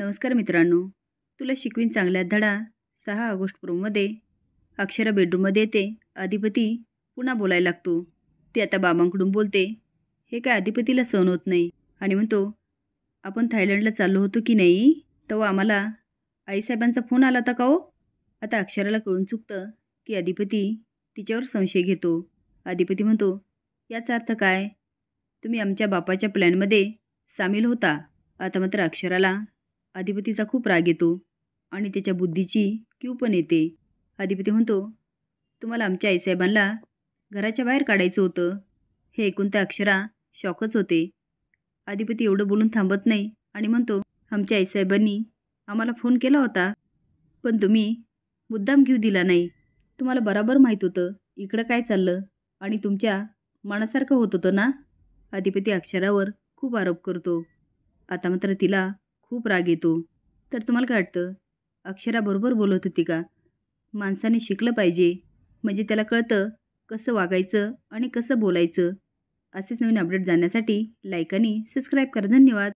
नमस्कार मित्रांनो, तुला शिकवीन चांगल्यात धडा 6 ऑगस्ट प्रोमध्ये अक्षरा बेडरूममध्ये येते. अधिपती पुन्हा बोलायला लागतो. ती आता बाबांकडून बोलते. हे काय अधिपतीला सहन होत नाही आणि म्हणतो, आपण थायलंडला चाललो होतो की नाही, तेव्हा आम्हाला आईसाहेबांचा फोन आला होता का हो? आता अक्षराला कळून चुकतं की अधिपती तिच्यावर संशय घेतो. अधिपती म्हणतो, याचा अर्थ काय? तुम्ही आमच्या बापाच्या प्लॅनमध्ये सामील होता. आता मात्र अक्षराला अधिपतीचा खूप राग येतो आणि त्याच्या बुद्धीची कीव पण येते. अधिपती म्हणतो, तुम्हाला आमच्या आईसाहेबांना घराच्या बाहेर काढायचं होतं. हे ऐकून त्या अक्षरा शॉकच होते. अधिपती एवढं बोलून थांबत नाही आणि म्हणतो, आमच्या आईसाहेबांनी आम्हाला फोन केला होता, पण तुम्ही मुद्दाम घेऊ दिला नाही. तुम्हाला बरोबर माहीत होतं इकडं काय चाललं आणि तुमच्या मनासारखं होत होतं ना. अधिपती अक्षरावर खूप आरोप करतो. आता मात्र तिला खूप राग येतो. तर तुम्हाला काय वाटतं, अक्षरा बरोबर बोलत होती का? माणसाने शिकलं पाहिजे, म्हणजे त्याला कळतं कसं वागायचं आणि कसं बोलायचं. असेच नवीन अपडेट जाण्यासाठी लाईक आणि सबस्क्राईब करा. धन्यवाद.